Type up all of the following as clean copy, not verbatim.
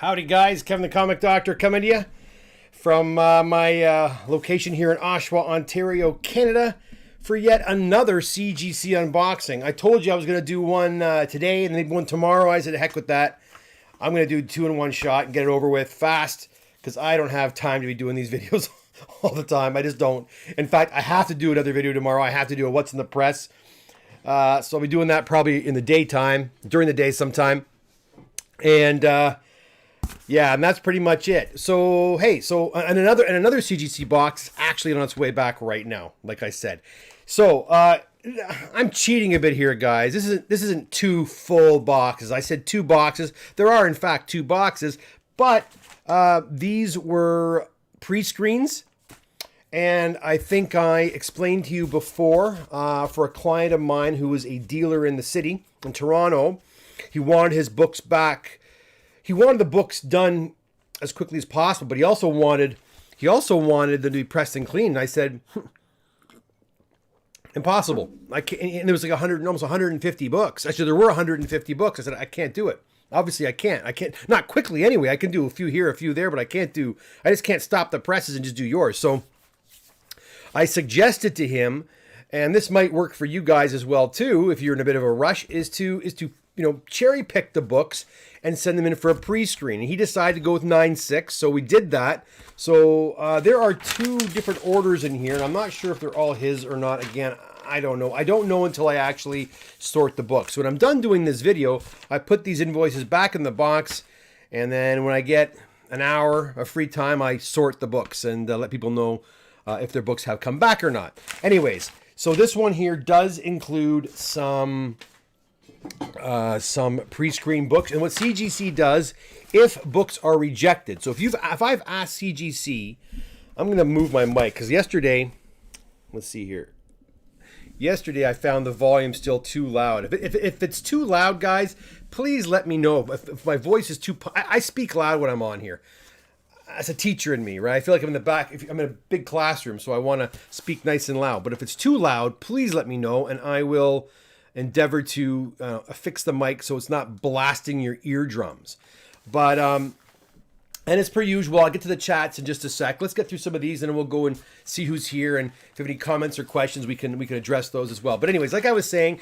Howdy guys, Kevin the Comic Doctor coming to you from my location here in Oshawa, Ontario, Canada for yet another CGC unboxing. I told you I was going to do one today and then one tomorrow. I said heck with that. I'm going to do two in one shot and get it over with fast because I don't have time to be doing these videos all the time. I just don't. In fact, I have to do another video tomorrow. I have to do a what's in the press. So I'll be doing that probably in the daytime, during the day sometime. And yeah, and that's pretty much it. So hey, and another CGC box actually on its way back right now, like I said. So I'm cheating a bit here, guys. This isn't two full boxes. I said two boxes. There are in fact two boxes, but these were pre-screens. And I think I explained to you before, for a client of mine who was a dealer in the city, in Toronto, he wanted his books back. He wanted the books done as quickly as possible, but he also wanted them to be pressed and clean. And I said, impossible. I can't, and there was like almost 150 books. Actually, there were 150 books. I said, I can't do it. Obviously, I can't. Not quickly anyway. I can do a few here, a few there, but I just can't stop the presses and just do yours. So I suggested to him, and this might work for you guys as well too, if you're in a bit of a rush, is to cherry pick the books and send them in for a pre-screen. And he decided to go with 9.6, so we did that. So there are two different orders in here, and I'm not sure if they're all his or not. Again, I don't know. I don't know until I actually sort the books. So when I'm done doing this video, I put these invoices back in the box, and then when I get an hour of free time, I sort the books and let people know if their books have come back or not. Anyways, so this one here does include some pre-screen books, and what CGC does if books are rejected. So if I've asked CGC, I'm going to move my mic because yesterday, let's see here. Yesterday I found the volume still too loud. If it's too loud, guys, please let me know. If my voice is too, I speak loud when I'm on here. As a teacher in me, right? I feel like I'm in the back. I'm in a big classroom, so I want to speak nice and loud. But if it's too loud, please let me know, and I will endeavor to fix the mic so it's not blasting your eardrums. But and as per usual, I'll get to the chats in just a sec. Let's get through some of these, and then we'll go and see who's here. And if you have any comments or questions, we can address those as well. But anyways, like I was saying,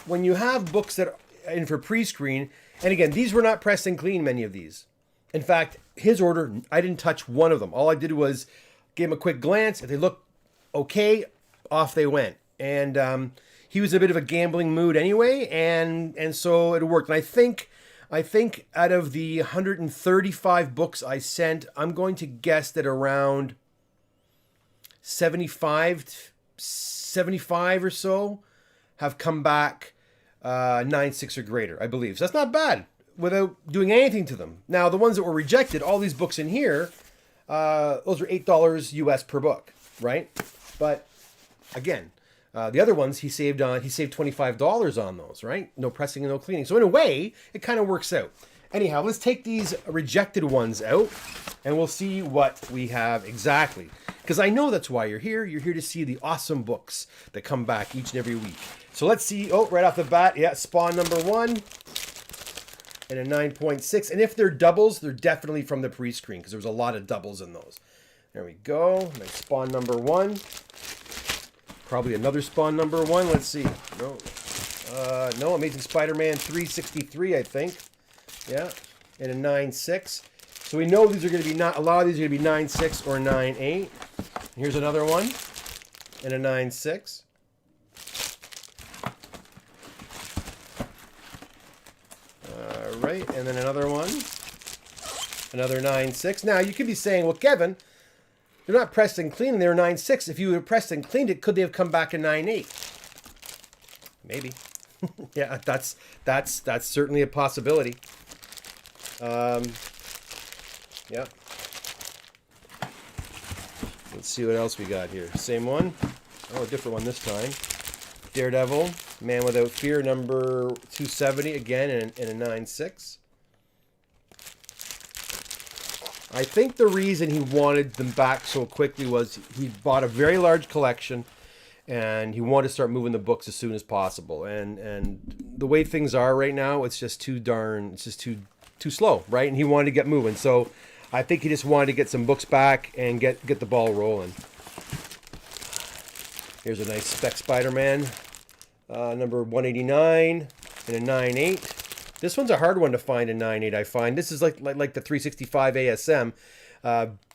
when you have books that are in for pre-screen, and again, these were not pressed and clean, many of these. In fact, his order, I didn't touch one of them. All I did was give him a quick glance. If they looked okay, off they went. And he was in a bit of a gambling mood anyway, and so it worked. And I think out of the 135 books I sent, I'm going to guess that around 75 or so have come back 9.6 or greater, I believe. So that's not bad without doing anything to them. Now, the ones that were rejected, all these books in here, those are $8 US per book, right? But again, the other ones he saved $25 on those, right? No pressing and no cleaning. So in a way, it kind of works out. Anyhow, let's take these rejected ones out and we'll see what we have exactly. Because I know that's why you're here. You're here to see the awesome books that come back each and every week. So let's see. Oh, right off the bat, yeah, Spawn number 1 and a 9.6. And if they're doubles, they're definitely from the pre-screen because there was a lot of doubles in those. There we go. And then Spawn number 1. Probably another Spawn number 1. Let's see. No, Amazing Spider-Man 363, I think. Yeah, and a 9.6. So we know these are going to be a lot of these are going to be 9.6 or 9.8. Here's another one, and a 9.6. All right, and then another one, another 9.6. Now you could be saying, well, Kevin, they're not pressed and clean, and they're 9.6. If you would have pressed and cleaned it, could they have come back a 9.8? Maybe. Yeah, that's certainly a possibility. Yeah. Let's see what else we got here. Same one. Oh, a different one this time. Daredevil Man Without Fear, number 270 again, and a 9.6. I think the reason he wanted them back so quickly was he bought a very large collection and he wanted to start moving the books as soon as possible. And the way things are right now, it's just too too slow, right? And he wanted to get moving. So I think he just wanted to get some books back and get the ball rolling. Here's a nice Speck Spider-Man, number 189 and a 9.8. This one's a hard one to find in 9.8, I find. This is like the 365 ASM.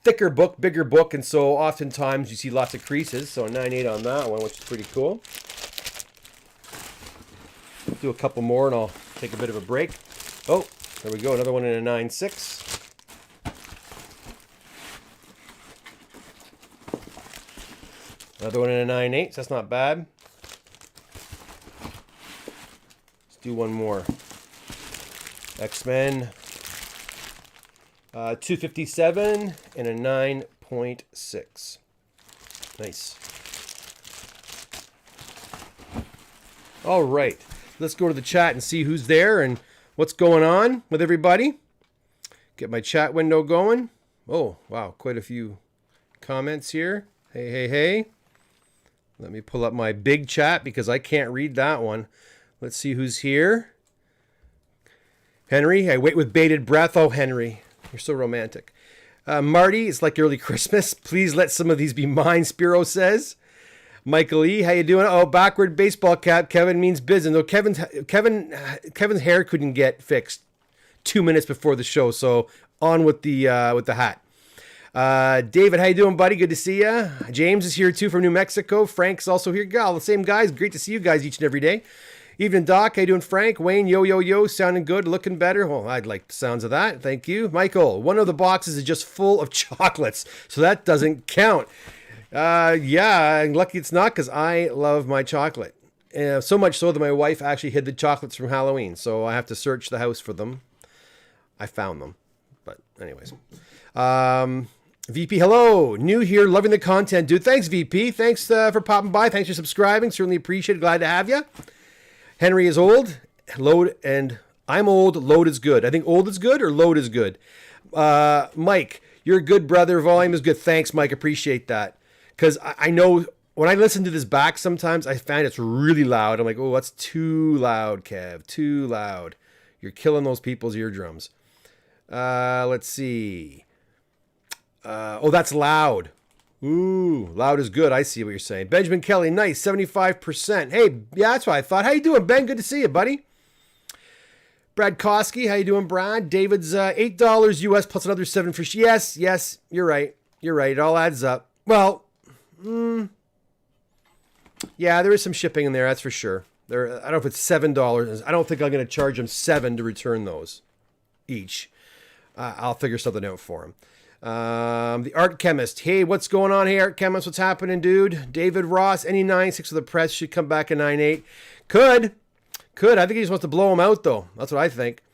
Thicker book, bigger book, and so oftentimes you see lots of creases. So a 9.8 on that one, which is pretty cool. Do a couple more and I'll take a bit of a break. Oh, there we go. Another one in a 9.6. Another one in a 9.8, so that's not bad. Let's do one more. X-Men. 257 and a 9.6. Nice. All right. Let's go to the chat and see who's there and what's going on with everybody. Get my chat window going. Oh, wow. Quite a few comments here. Hey, hey, hey. Let me pull up my big chat because I can't read that one. Let's see who's here. Henry, I wait with bated breath. Oh, Henry, you're so romantic. Marty, it's like early Christmas. Please let some of these be mine, Spiro says. Michael E., how you doing? Oh, backward baseball cap. Kevin means business. No, Kevin's hair couldn't get fixed 2 minutes before the show, so on with the hat. David, how you doing, buddy? Good to see you. James is here too from New Mexico. Frank's also here. All the same guys. Great to see you guys each and every day. Evening, Doc. How you doing, Frank? Wayne, yo. Sounding good, looking better. Well, I'd like the sounds of that. Thank you. Michael, one of the boxes is just full of chocolates, so that doesn't count. Yeah, I'm lucky it's not because I love my chocolate. So much so that my wife actually hid the chocolates from Halloween, so I have to search the house for them. I found them, but anyways. VP, hello. New here, loving the content, dude. Thanks, VP. Thanks for popping by. Thanks for subscribing. Certainly appreciate it. Glad to have you. Henry is old. Load and I'm old. Load is good. I think old is good or load is good. Mike, you're a good brother. Volume is good. Thanks, Mike. Appreciate that. Because I know when I listen to this back sometimes, I find it's really loud. I'm like, oh, that's too loud, Kev. Too loud. You're killing those people's eardrums. Let's see. Oh, that's loud. Ooh, loud is good. I see what you're saying. Benjamin Kelly, nice. 75%. Hey, yeah, that's what I thought. How you doing, Ben? Good to see you, buddy. Brad Koski, how you doing, Brad? David's $8 US plus another 7 for... Yes, you're right. You're right. It all adds up. Well... yeah, there is some shipping in there, that's for sure. I don't know if it's $7. I don't think I'm going to charge them $7 to return those each. I'll figure something out for him. The Art Chemist. Hey, what's going on? Hey, Art Chemist, what's happening, dude? David Ross, any 9.6 of the press should come back at 9.8. Could. I think he just wants to blow them out, though. That's what I think.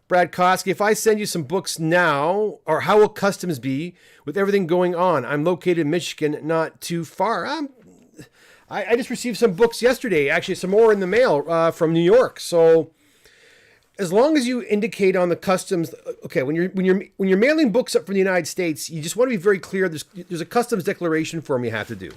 Brad Koski, if I send you some books now, or how will customs be with everything going on? I'm located in Michigan, not too far. I just received some books yesterday, actually some more in the mail from New York. So as long as you indicate on the customs, okay, when you're mailing books up from the United States, you just want to be very clear. There's a customs declaration form you have to do.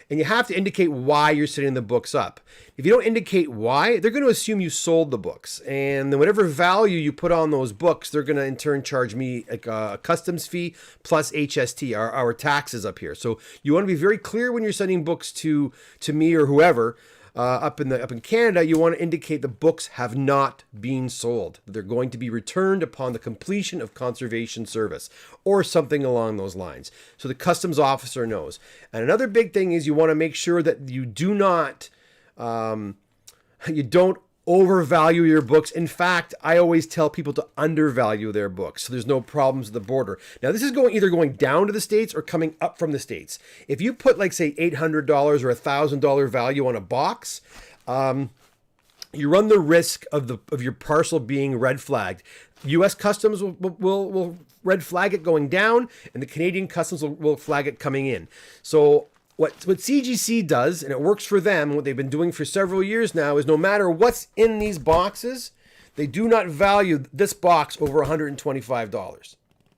And you have to indicate why you're sending the books up. If you don't indicate why, they're going to assume you sold the books. And then whatever value you put on those books, they're going to in turn charge me a customs fee plus HST, our taxes up here. So you want to be very clear when you're sending books to me or whoever up in Canada. You want to indicate the books have not been sold. They're going to be returned upon the completion of conservation service or something along those lines. So the customs officer knows. And another big thing is you want to make sure that you do not, you don't overvalue your books. In fact, I always tell people to undervalue their books so there's no problems at the border. Now, this is either going down to the States or coming up from the States. If you put like, say, $800 or $1,000 value on a box, you run the risk of your parcel being red flagged. U.S. Customs will red flag it going down, and the Canadian Customs will flag it coming in. So what CGC does, and it works for them, what they've been doing for several years now, is no matter what's in these boxes, they do not value this box over $125.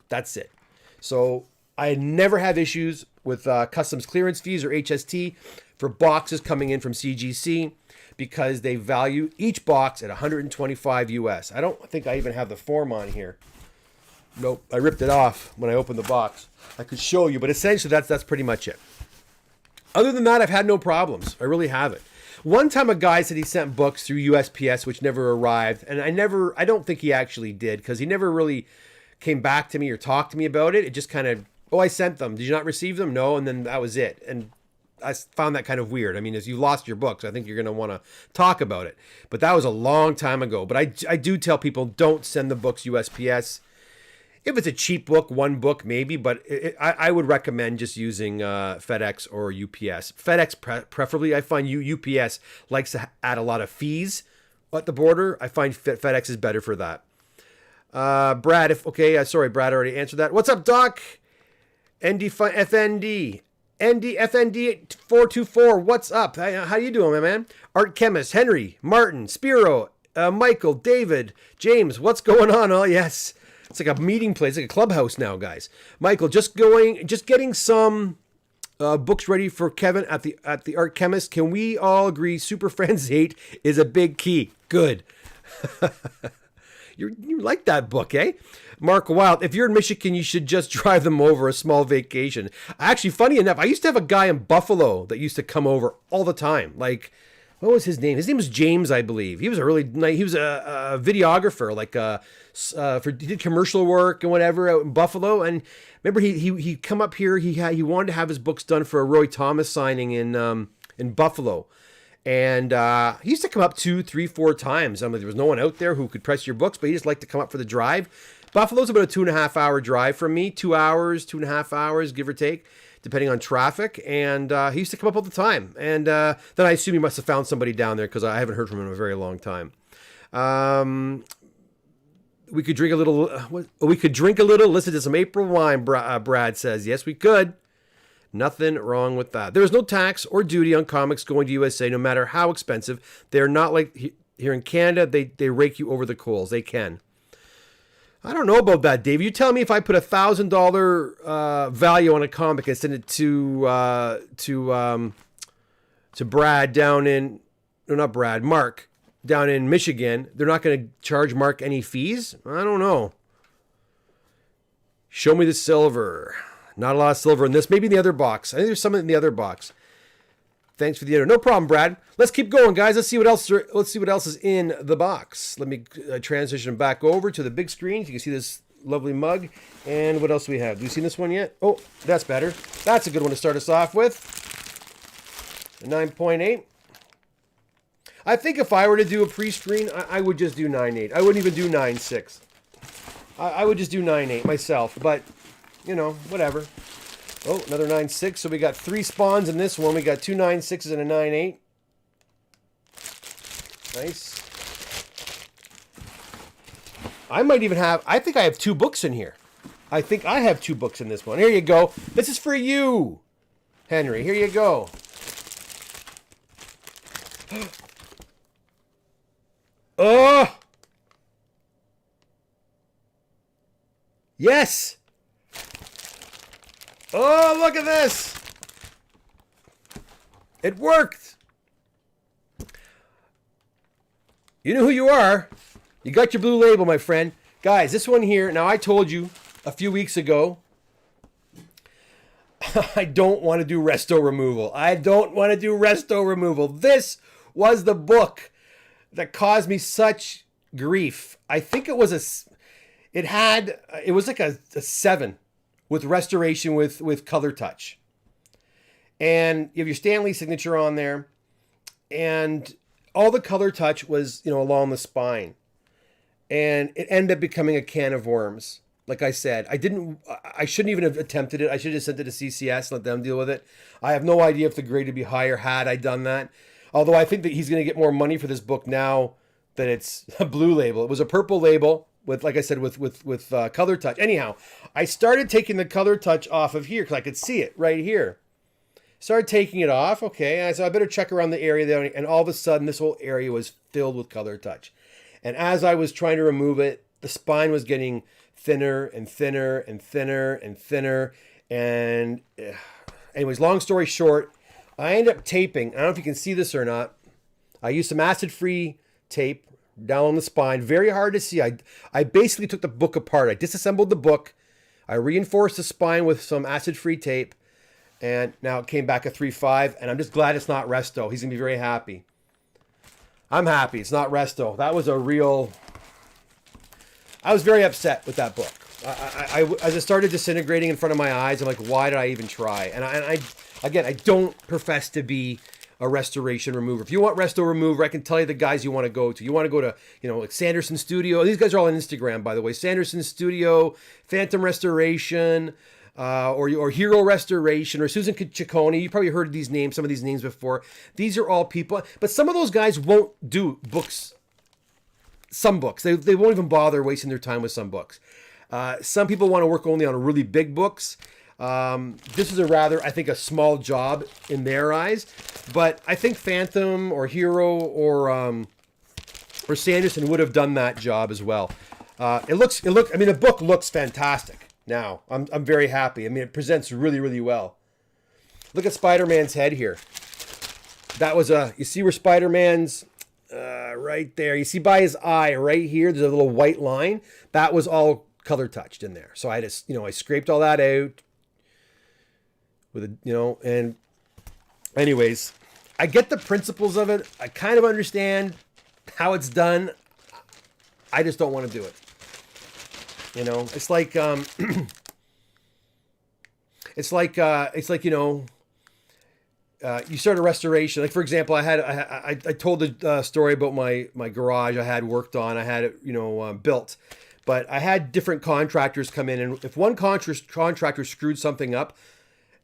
That's it. So I never have issues with customs clearance fees or HST for boxes coming in from CGC because they value each box at 125 US. I don't think I even have the form on here. Nope, I ripped it off when I opened the box. I could show you, but essentially that's pretty much it. Other than that, I've had no problems. I really haven't. One time a guy said he sent books through USPS which never arrived, and I don't think he actually did, because he never really came back to me or talked to me about it. It just kind of, oh, I sent them. Did you not receive them? No, and then that was it. And I found that kind of weird. I mean, as you lost your books, I think you're going to want to talk about it. But that was a long time ago. But I do tell people, don't send the books USPS. If it's a cheap book, one book maybe, but I would recommend just using FedEx or UPS. FedEx preferably. I find UPS likes to add a lot of fees at the border. I find FedEx is better for that. Brad, sorry, Brad already answered that. What's up, Doc? FND 424. What's up? How you doing, my man? Art Chemist, Henry, Martin, Spiro, Michael, David, James. What's going on? Oh yes. It's like a meeting place, like a clubhouse now, guys. Michael, just getting some books ready for Kevin at the Art Chemist. Can we all agree Super Friends 8 is a big key? Good. You like that book, eh? Mark Wild, if you're in Michigan, you should just drive them over a small vacation. Actually, funny enough, I used to have a guy in Buffalo that used to come over all the time. Like, what was his name? His name was James, I believe. He was a videographer, he did commercial work and whatever out in Buffalo. And remember, he come up here. He wanted to have his books done for a Roy Thomas signing in Buffalo, and he used to come up 2, 3, 4 times. I mean, there was no one out there who could press your books, but he just liked to come up for the drive. Buffalo's about a 2.5 hour drive from me, 2 hours, 2.5 hours, give or take, depending on traffic. And he used to come up all the time. And then I assume he must have found somebody down there, because I haven't heard from him in a very long time. We could drink a little. Listen to some April wine. Brad says, yes, we could. Nothing wrong with that. There is no tax or duty on comics going to USA, no matter how expensive. They're not like here in Canada. They rake you over the coals. They can. I don't know about that, Dave. You tell me if I put $1,000 value on a comic and send it to Brad down in, no, not Brad, Mark down in Michigan, they're not going to charge Mark any fees? I don't know. Show me the silver. Not a lot of silver in this. Maybe in the other box. I think there's some in the other box. Thanks for the intro. No problem, Brad. Let's keep going, guys. Let's see what else is in the box. Let me transition back over to the big screen. You can see this lovely mug. And what else do we have? Have you seen this one yet? Oh, that's better. That's a good one to start us off with. A 9.8. I think if I were to do a pre-screen, I would just do 9.8. I wouldn't even do 9.6. I would just do 9.8 myself. But, you know, whatever. Oh, another 9.6. So we got 3 spawns in this one. We got 2 9.6s and a 9.8. Nice. I think I have 2 books in here. I think I have 2 books in this one. Here you go. This is for you, Henry. Here you go. Oh! Yes! Oh, look at this! It worked! You know who you are. You got your blue label, my friend. Guys, this one here, now I told you a few weeks ago, I don't want to do resto removal. I don't want to do resto removal. This was the book that caused me such grief. I think it was it was like a 7 with restoration with color touch. And you have your Stanley signature on there. And all the color touch was, along the spine. And it ended up becoming a can of worms. Like I said, I shouldn't even have attempted it. I should have sent it to CCS, let them deal with it. I have no idea if the grade would be higher had I done that. Although I think that he's going to get more money for this book now that it's a blue label. It was a purple label with, like I said, with color touch. Anyhow, I started taking the color touch off of here because I could see it right here. Started taking it off. Okay, so I better check around the area there. And all of a sudden, this whole area was filled with color touch. And as I was trying to remove it, the spine was getting thinner and thinner and thinner and thinner. And anyways, long story short, I ended up taping. I don't know if you can see this or not. I used some acid-free tape down on the spine. Very hard to see. I basically took the book apart. I disassembled the book. I reinforced the spine with some acid-free tape. And now it came back a 3.5. And I'm just glad it's not Resto. He's going to be very happy. I'm happy. It's not Resto. That was a real... I was very upset with that book. As it started disintegrating in front of my eyes, I'm like, why did I even try? And I don't profess to be a restoration remover. If you want resto remover, I can tell you the guys you want to go to. You want to go to, like Sanderson Studio. These guys are all on Instagram, by the way. Sanderson Studio, Phantom Restoration, or Hero Restoration, or Susan Ciccone. You probably heard these names, some of these names before. These are all people, but some of those guys won't do books. Some books. They won't even bother wasting their time with some books. Some people want to work only on really big books. This is I think, a small job in their eyes. But I think Phantom or Hero or Sanderson would have done that job as well. The book looks fantastic now. I'm very happy. It presents really, really well. Look at Spider-Man's head here. That was you see where Spider-Man's right there. You see by his eye right here, there's a little white line. That was all color touched in there. So I just, I scraped all that out with and anyways, I get the principles of it. I kind of understand how it's done. I just don't want to do it. It's like, you start a restoration. Like, for example, I told the story about my garage I had worked on. I had it, built. But I had different contractors come in. And if one contractor screwed something up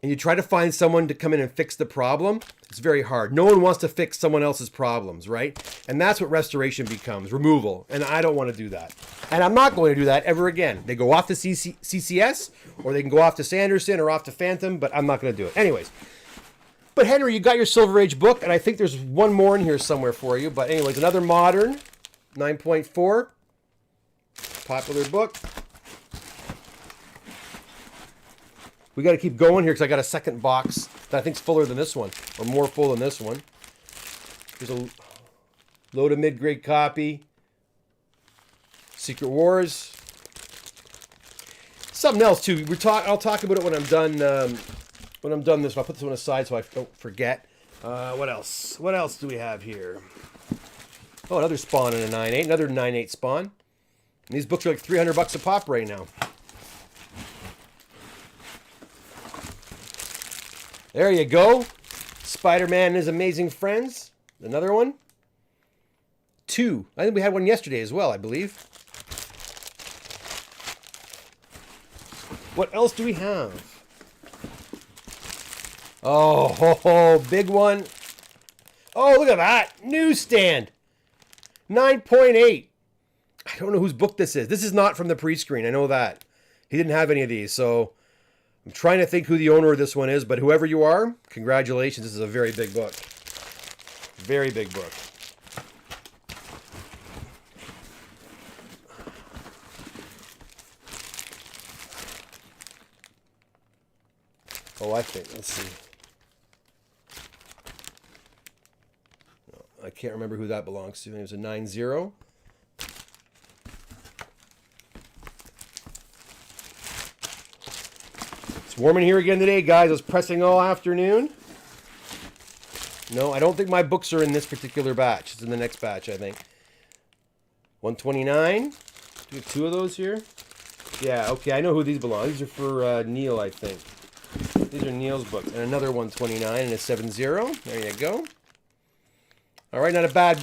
and you try to find someone to come in and fix the problem, it's very hard. No one wants to fix someone else's problems, right? And that's what restoration becomes, removal. And I don't want to do that. And I'm not going to do that ever again. They go off to CCS, or they can go off to Sanderson or off to Phantom, but I'm not going to do it. Anyways. But Henry, you got your Silver Age book, and I think there's one more in here somewhere for you. But anyways, another modern, 9.4, popular book. We got to keep going here because I got a second box that I think's fuller than this one, or more full than this one. There's a load of mid-grade copy. Secret Wars. Something else too. I'll talk about it when I'm done. When I'm done this, I'll put this one aside so I don't forget. What else? What else do we have here? Oh, another Spawn and a 9.8. Another 9.8 Spawn. And these books are like $300 a pop right now. There you go. Spider-Man and His Amazing Friends. Another one. 2. I think we had one yesterday as well, I believe. What else do we have? Oh, big one. Oh, look at that. Newsstand. 9.8. I don't know whose book this is. This is not from the pre-screen. I know that. He didn't have any of these, so I'm trying to think who the owner of this one is, but whoever you are, congratulations. This is a very big book. Very big book. Oh, I think, let's see. I can't remember who that belongs to. It was a 9-0. It's warm in here again today, guys. I was pressing all afternoon. No, I don't think my books are in this particular batch. It's in the next batch, I think. 129. Do we have 2 of those here? Yeah, okay. I know who these belong. These are for Neil, I think. These are Neil's books. And another 129 and a 7-0. There you go. All right, not a bad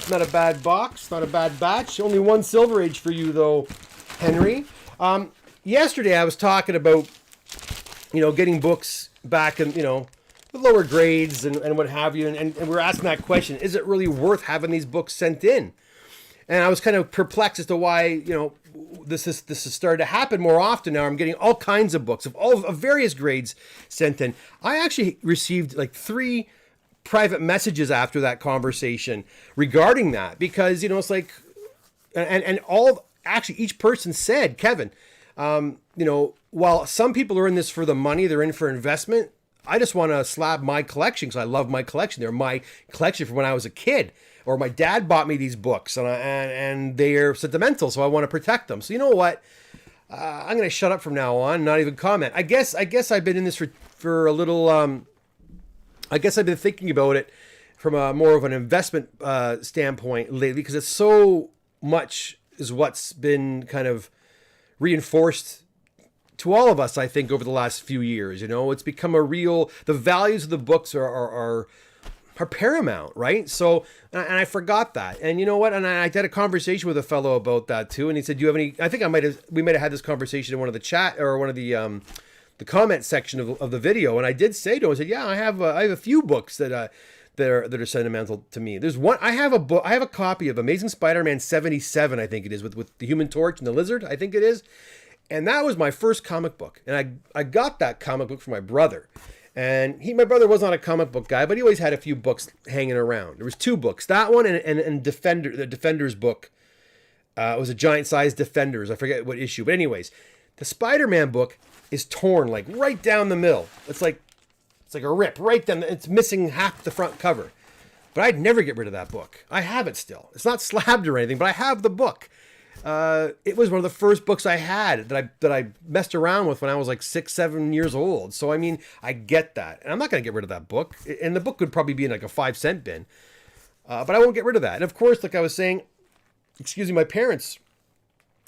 box, not a bad batch. Only one Silver Age for you, though, Henry. Yesterday I was talking about, getting books back and, with lower grades and what have you. And we were asking that question, is it really worth having these books sent in? And I was kind of perplexed as to why, this has started to happen more often now. I'm getting all kinds of books of various grades sent in. I actually received like 3 private messages after that conversation regarding that, because it's like, and all actually each person said, Kevin, while some people are in this for the money, they're in for investment. I just want to slab my collection because I love my collection. They're my collection from when I was a kid, or my dad bought me these books, and they're sentimental, so I want to protect them. So you know what? I'm going to shut up from now on, not even comment. I guess I've been in this for a little. I guess I've been thinking about it from a more of an investment standpoint lately, because it's so much is what's been kind of reinforced to all of us, I think, over the last few years. You know, it's become the values of the books are paramount, right? So, and I forgot that. And you know what? And I had a conversation with a fellow about that too. And he said, "Do you have any?" I think we might have had this conversation in one of the chat or one of the comment section of the video. And I did say to him, I said, "Yeah, I have a few books that are sentimental to me. There's one. I have a copy of Amazing Spider-Man 77, I think it is, with the Human Torch and the Lizard, I think it is." And that was my first comic book. And I got that comic book from my brother. And my brother was not a comic book guy, but he always had a few books hanging around. There was two books. That one and the Defenders book. It was a giant-sized Defenders. I forget what issue. But anyways, the Spider-Man book is torn, like, right down the middle. It's like a rip right down. It's missing half the front cover. But I'd never get rid of that book. I have it still. It's not slabbed or anything, but I have the book. It was one of the first books I had that I messed around with when I was like 6-7 years old. So I mean, I get that, and I'm not going to get rid of that book. And the book could probably be in like a 5-cent bin, but I won't get rid of that. And of course, like I was saying, my parents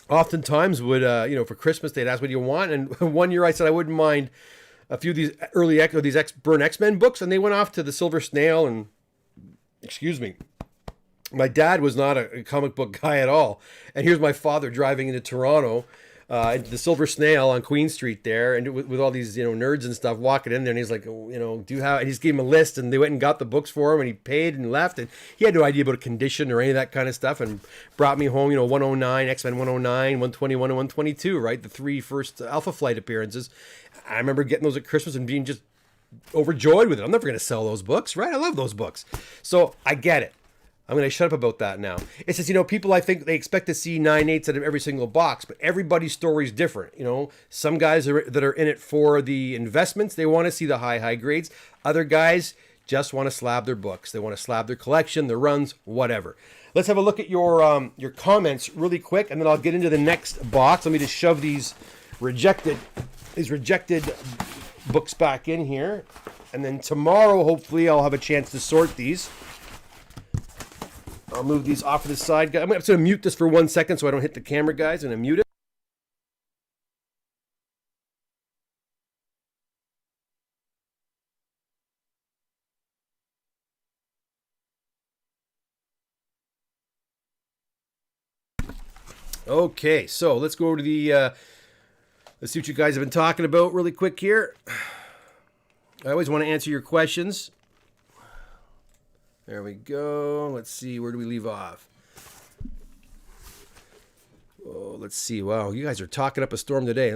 oftentimes would, for Christmas they'd ask, "What do you want?" And one year I said I wouldn't mind a few of these early Burn X-Men books, and they went off to the Silver Snail and, my dad was not a comic book guy at all. And here's my father driving into Toronto, into the Silver Snail on Queen Street there, and with all these, nerds and stuff walking in there. And he's like, do you have, and he just gave him a list, and they went and got the books for him, and he paid and left. And he had no idea about a condition or any of that kind of stuff, and brought me home, 109, X-Men 109, 121, and 122, right? The 3 first Alpha Flight appearances. I remember getting those at Christmas and being just overjoyed with it. I'm never going to sell those books, right? I love those books. So I get it. I'm going to shut up about that now. It says, people, I think they expect to see 9/8 out of every single box, but everybody's story is different. Some guys that are in it for the investments, they want to see the high grades. Other guys just want to slab their books. They want to slab their collection, their runs, whatever. Let's have a look at your comments really quick, and then I'll get into the next box. Let me just shove these rejected books back in here. And then tomorrow, hopefully, I'll have a chance to sort these. I'll move these off to the side. I'm going to mute this for 1 second so I don't hit the camera, guys. I'm going to mute it. Okay, so let's go to let's see what you guys have been talking about really quick here. I always want to answer your questions. There we go. Let's see. Where do we leave off? Oh, let's see. Wow, you guys are talking up a storm today.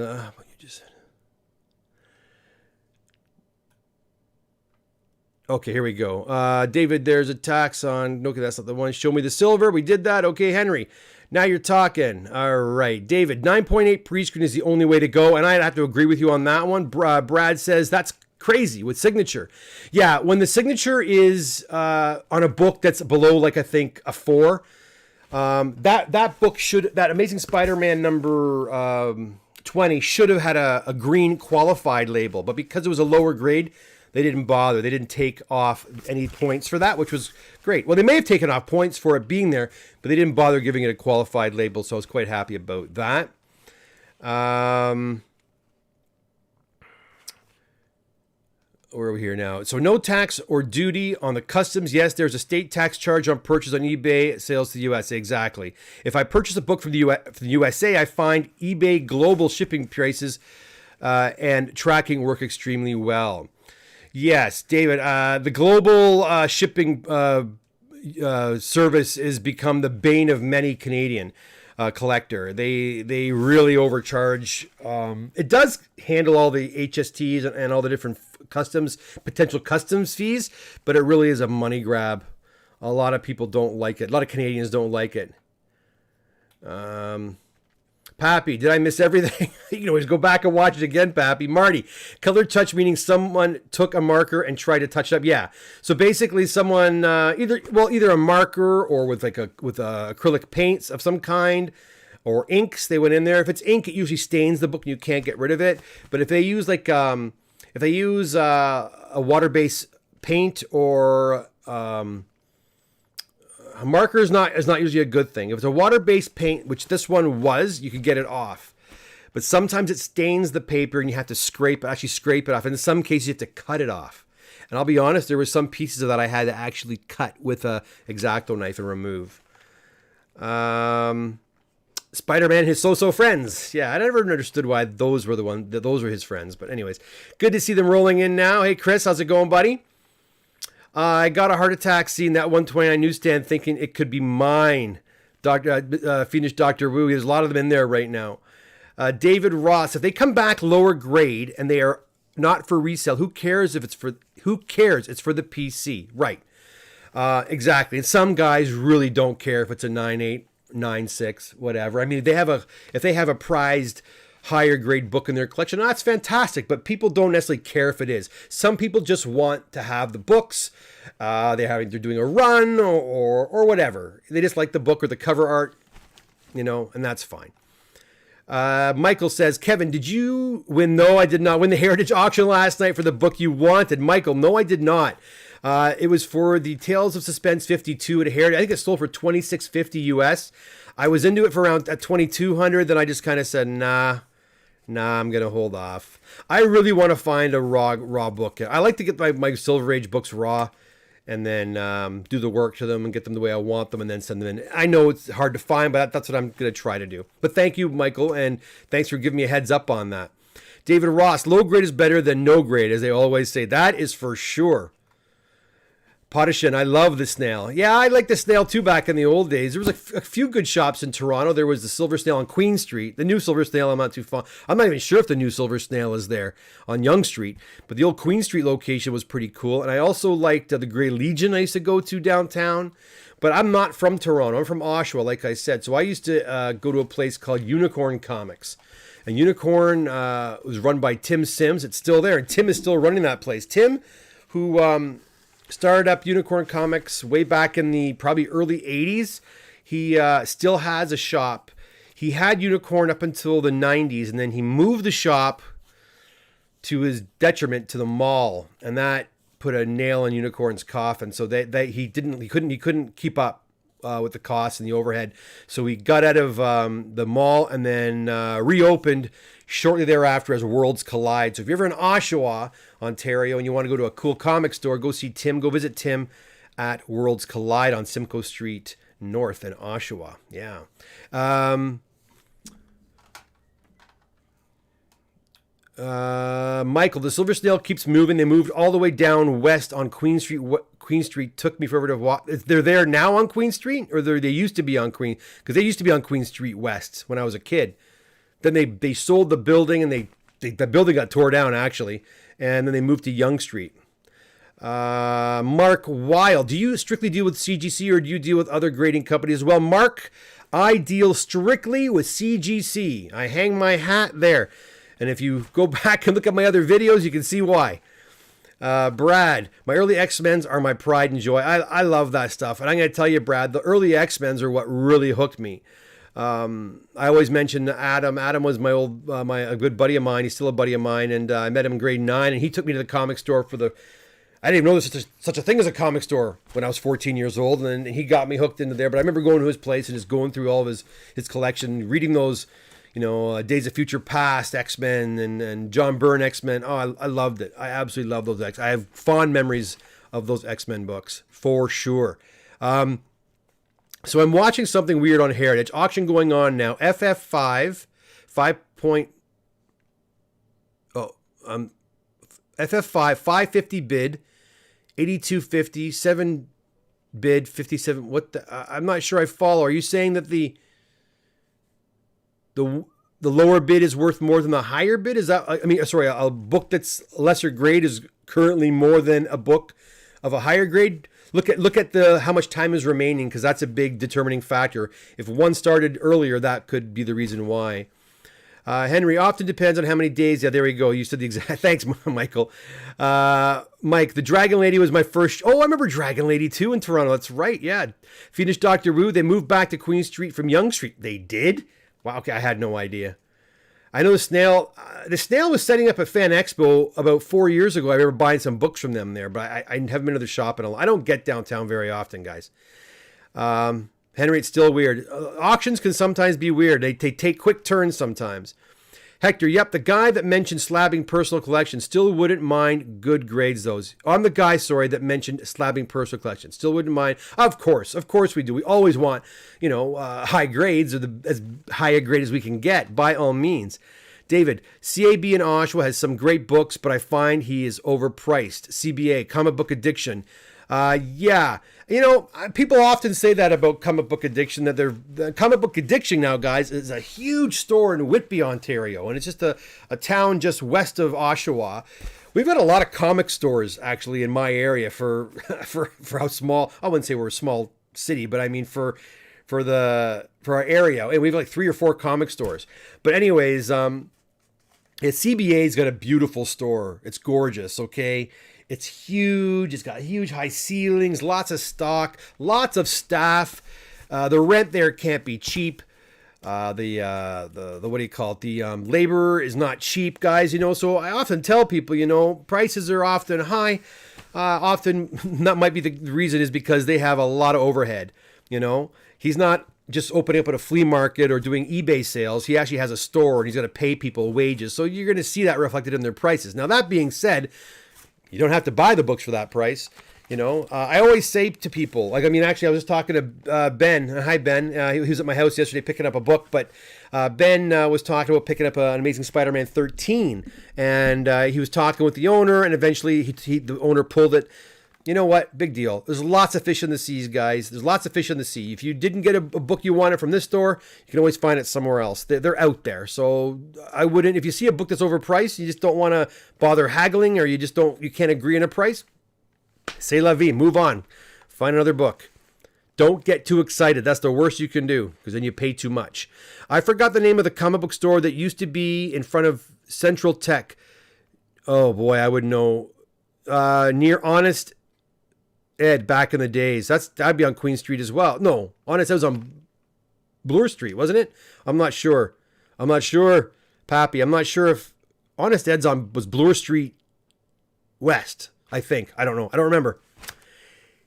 Okay, here we go. David, there's a tax on... Okay, that's not the one. Show me the silver. We did that. Okay, Henry. Now you're talking. All right. David, 9.8 pre-screen is the only way to go. And I'd have to agree with you on that one. Brad says that's crazy with signature. Yeah, when the signature is on a book that's below, like, I think a 4, that book that Amazing Spider-Man number 20 should have had a green qualified label, but because it was a lower grade, they didn't bother. They didn't take off any points for that, which was great. Well, they may have taken off points for it being there, but they didn't bother giving it a qualified label, so I was quite happy about that. Where are we here now? So no tax or duty on the customs. Yes, there's a state tax charge on purchase on eBay, sales to the USA. Exactly. If I purchase a book from the USA, I find eBay global shipping prices and tracking work extremely well. Yes, David, the global shipping service has become the bane of many Canadian collector. They really overcharge. It does handle all the HSTs and all the different potential customs fees, but it really is a money grab. A lot of people don't like it. A lot of Canadians don't like it. Pappy, did I miss everything? You can always go back and watch it again, Pappy. Marty, color touch meaning someone took a marker and tried to touch it up. Yeah. So basically someone either a marker or with acrylic paints of some kind or inks, they went in there. If it's ink, it usually stains the book and you can't get rid of it. But if they use a water-based paint or a marker is not usually a good thing. If it's a water-based paint, which this one was, you could get it off. But sometimes it stains the paper and you have to scrape it off. And in some cases, you have to cut it off. And I'll be honest, there were some pieces of that I had to actually cut with a X-Acto knife and remove. Spider-Man and his so-so friends. Yeah, I never understood why those were his friends. But anyways, good to see them rolling in now. Hey, Chris, how's it going, buddy? I got a heart attack seeing that 129 newsstand thinking it could be mine. Finished Dr. Wu. There's a lot of them in there right now. David Ross, if they come back lower grade and they are not for resale, who cares? It's for the PC. Right. Exactly. And some guys really don't care if it's a 9.8, 9.6, whatever. I mean, if they have a prized higher grade book in their collection, that's fantastic, but people don't necessarily care if it is. Some people just want to have the books. They're doing a run or whatever. They just like the book or the cover art, and that's fine. Michael says, Kevin, did you win? No, I did not win the Heritage auction last night for the book you wanted. Michael, no, I did not. It was for the Tales of Suspense 52 at Heritage. I think it sold for $26.50 US. I was into it for around at $2,200. Then I just kind of said, nah, I'm going to hold off. I really want to find a raw book. I like to get my Silver Age books raw and then do the work to them and get them the way I want them and then send them in. I know it's hard to find, but that's what I'm going to try to do. But thank you, Michael, and thanks for giving me a heads up on that. David Ross, low grade is better than no grade, as they always say. That is for sure. Potishin, I love the Snail. Yeah, I like the Snail too back in the old days. There was a few good shops in Toronto. There was the Silver Snail on Queen Street. The new Silver Snail, I'm not too fond. I'm not even sure if the new Silver Snail is there on Yonge Street. But the old Queen Street location was pretty cool. And I also liked the Grey Legion I used to go to downtown. But I'm not from Toronto. I'm from Oshawa, like I said. So I used to go to a place called Unicorn Comics. And Unicorn was run by Tim Sims. It's still there. And Tim is still running that place. Tim, who started up Unicorn Comics way back in the probably early 80s. He still has a shop. He had Unicorn up until the 90s, and then he moved the shop to his detriment to the mall, and that put a nail in Unicorn's coffin. So he couldn't keep up with the costs and the overhead. So he got out of the mall and then reopened shortly thereafter as Worlds Collide. So if you're ever in Oshawa, Ontario, and you want to go to a cool comic store, go visit Tim at Worlds Collide on Simcoe Street North in Oshawa. Yeah. Michael, the Silver Snail keeps moving. They moved all the way down west on Queen Street. Queen Street took me forever to walk. They're there now on Queen Street, or they used to be on Queen, because they used to be on Queen Street West when I was a kid. Then they sold the building, and the building got tore down actually, and then they moved to Yonge Street. Mark Weil, do you strictly deal with CGC or do you deal with other grading companies as well? Mark, I deal strictly with CGC. I hang my hat there. And if you go back and look at my other videos, you can see why. Brad, my early X-Men's are my pride and joy. I love that stuff. And I'm going to tell you, Brad, the early X-Men's are what really hooked me. I always mention Adam. Adam was a good buddy of mine. He's still a buddy of mine. And I met him in grade 9. And he took me to the comic store I didn't even know there's such a thing as a comic store when I was 14 years old. And he got me hooked into there. But I remember going to his place and just going through all of his collection, reading those, Days of Future Past X-Men and John Byrne X-Men. Oh, I loved it. I absolutely love those X. I have fond memories of those X-Men books for sure. So I'm watching something weird on Heritage. Auction going on now. FF5, FF5, 550 bid, 8250, 7 bid, 57. I'm not sure I follow. Are you saying that the lower bid is worth more than the higher bid? Is that, a book that's lesser grade is currently more than a book of a higher grade? Look at the how much time is remaining, because that's a big determining factor. If one started earlier, that could be the reason why. Henry, often depends on how many days. Yeah, there we go. You said the exact. Thanks, Michael. Mike, the Dragon Lady was my first. Oh, I remember Dragon Lady too in Toronto. That's right. Yeah, finished Doctor Who. They moved back to Queen Street from Yonge Street. They did. Wow. Okay, I had no idea. I know the Snail. The Snail was setting up a fan expo about 4 years ago. I remember buying some books from them there, but I haven't been to the shop in a. I don't get downtown very often, guys. Henry, it's still weird. Auctions can sometimes be weird. They take quick turns sometimes. Hector, yep, the guy that mentioned slabbing personal collection still wouldn't mind good grades, those. I'm the guy, sorry, that mentioned slabbing personal collection. Still wouldn't mind. Of course we do. We always want, high grades, or as high a grade as we can get, by all means. David, CAB in Oshawa has some great books, but I find he is overpriced. CBA, Comic Book Addiction. Yeah, people often say that about Comic Book Addiction, that the Comic Book Addiction now, guys, is a huge store in Whitby, Ontario, and it's just a town just west of Oshawa. We've got a lot of comic stores actually in my area for how small. I wouldn't say we're a small city, but I mean for our area, and we have like 3 or 4 comic stores. But anyways, CBA's got a beautiful store. It's gorgeous. Okay. It's huge. It's got huge high ceilings, lots of stock, lots of staff. The rent there can't be cheap. The what do you call it? The labor is not cheap, guys. So I often tell people, prices are often high. Often that might be the reason is because they have a lot of overhead. He's not just opening up at a flea market or doing eBay sales. He actually has a store and he's got to pay people wages. So you're going to see that reflected in their prices. Now, that being said, you don't have to buy the books for that price. I always say to people, actually, I was just talking to Ben. Hi, Ben. He was at my house yesterday picking up a book, but Ben was talking about picking up an Amazing Spider-Man 13, and he was talking with the owner, and eventually the owner pulled it. You know what? Big deal. There's lots of fish in the seas, guys. There's lots of fish in the sea. If you didn't get a book you wanted from this store, you can always find it somewhere else. They're out there. So I wouldn't, if you see a book that's overpriced, you just don't want to bother haggling, or you can't agree on a price, c'est la vie. Move on. Find another book. Don't get too excited. That's the worst you can do, because then you pay too much. I forgot the name of the comic book store that used to be in front of Central Tech. Oh boy, I would know. Near Honest Ed back in the days. That'd be on Queen Street as well. No, Honest Ed was on Bloor Street, wasn't it? I'm not sure. Pappy, I'm not sure if Honest Ed's was Bloor Street West, I think. I don't know. I don't remember.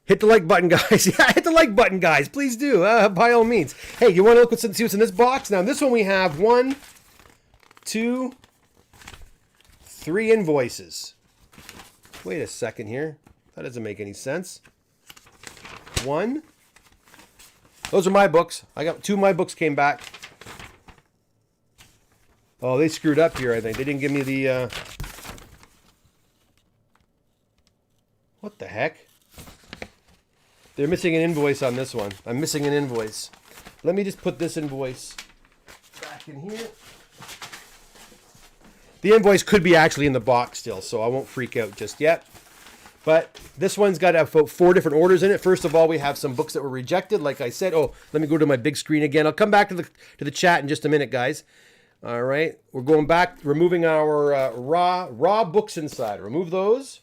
Hit the like button, guys. Yeah, hit the like button, guys. Please do, by all means. Hey, you want to look see what's in this box? Now, in this one we have 1, 2, 3 invoices. Wait a second here. That doesn't make any sense. 1. Those are my books. I got 2 of my books came back. Oh, they screwed up here, I think. They didn't give me the... What the heck? They're missing an invoice on this one. I'm missing an invoice. Let me just put this invoice back in here. The invoice could be actually in the box still, so I won't freak out just yet. But this one's got about 4 different orders in it. First of all, we have some books that were rejected, like I said. Oh, let me go to my big screen again. I'll come back to the chat in just a minute, guys. All right, we're going back, removing our raw books inside. Remove those,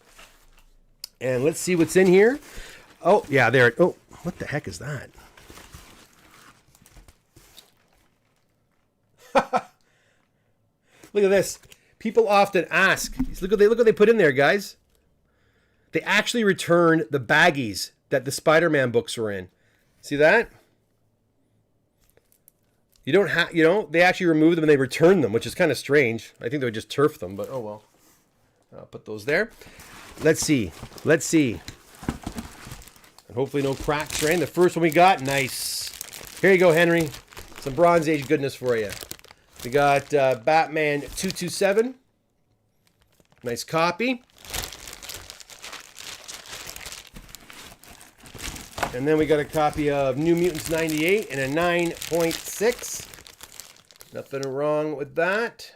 and let's see what's in here. Oh, yeah, there. Oh, what the heck is that? Look at this. People often ask. Look what they put in there, guys. They actually returned the baggies that the Spider-Man books were in. See that? You don't have, they actually removed them and they returned them, which is kind of strange. I think they would just turf them, but oh well. I'll put those there. Let's see. And hopefully no cracks or anything. The first one we got, nice. Here you go, Henry. Some Bronze Age goodness for you. We got Batman 227. Nice copy. And then we got a copy of New Mutants 98 and a 9.6. Nothing wrong with that.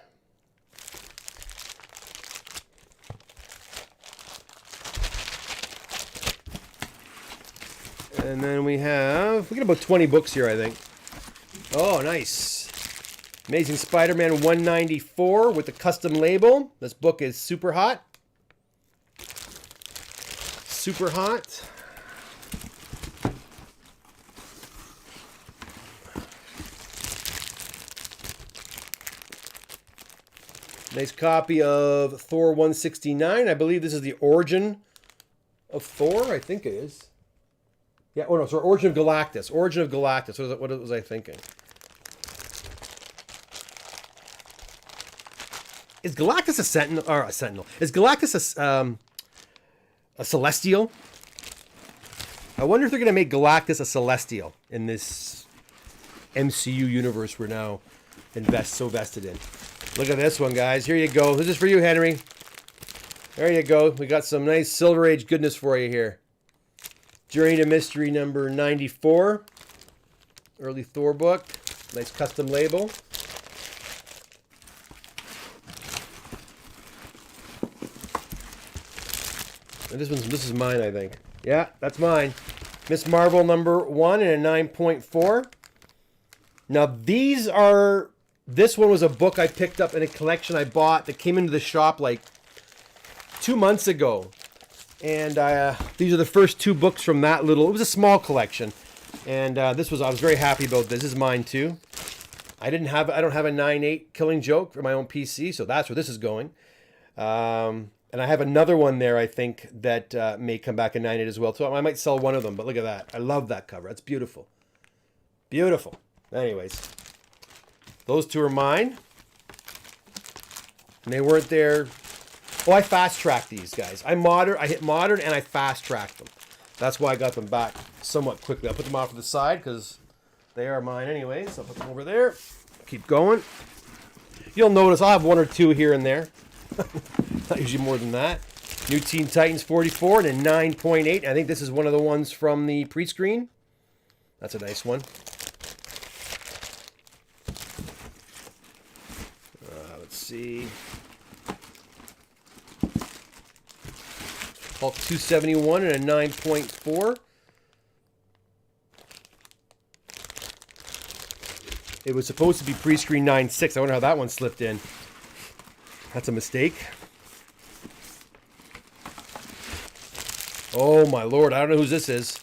And then we get about 20 books here, I think. Oh, nice. Amazing Spider-Man 194 with the custom label. This book is super hot. Super hot. Nice copy of Thor 169. I believe this is the origin of Thor. I think it is. Yeah, oh no, sorry, Origin of Galactus. Origin of Galactus. What was I thinking? Is Galactus a sentinel? Or a sentinel? Is Galactus a celestial? I wonder if they're going to make Galactus a celestial in this MCU universe we're now so vested in. Look at this one, guys. Here you go. This is for you, Henry. There you go. We got some nice Silver Age goodness for you here. Journey to Mystery number 94. Early Thor book. Nice custom label. And this is mine, I think. Yeah, that's mine. Miss Marvel number 1 and a 9.4. Now this one was a book I picked up in a collection I bought that came into the shop like 2 months ago. And these are the first 2 books from that it was a small collection. And I was very happy about this. This is mine too. I don't have a 9.8 Killing Joke for my own PC, so that's where this is going. And I have another one there, I think, that may come back in 9.8 as well. So I might sell one of them, but look at that. I love that cover. That's beautiful. Beautiful. Anyways, those 2 are mine. And they weren't there. Oh, I fast-tracked these guys. I hit modern, and I fast-tracked them. That's why I got them back somewhat quickly. I'll put them off to the side, because they are mine anyways. I'll put them over there. Keep going. You'll notice I'll have 1 or 2 here and there. Not usually more than that. New Teen Titans 44 and a 9.8. I think this is one of the ones from the pre-screen. That's a nice one. Let's see. Hulk 271 and a 9.4. It was supposed to be pre-screen 9.6. I wonder how that one slipped in. That's a mistake. Oh my lord, I don't know whose this is.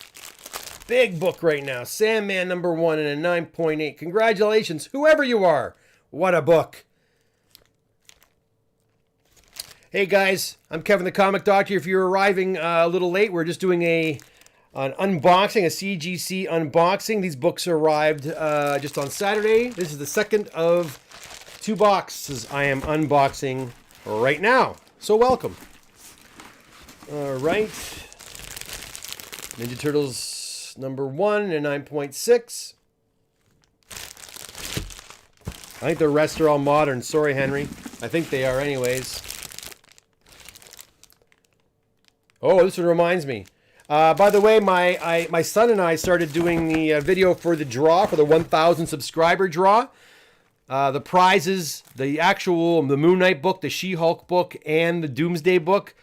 Big book right now. Sandman number 1 and a 9.8. Congratulations, whoever you are. What a book. Hey guys, I'm Kevin the Comic Doctor. If you're arriving a little late, we're just doing an unboxing, a CGC unboxing. These books arrived just on Saturday. This is the second of 2 boxes I am unboxing right now. So welcome. All right. Ninja Turtles number 1 and 9.6. I think the rest are all modern. Sorry, Henry. I think they are anyways. Oh, this one reminds me. By the way, my son and I started doing the video for the draw, for the 1,000 subscriber draw. The prizes, the Moon Knight book, the She-Hulk book, and the Doomsday book.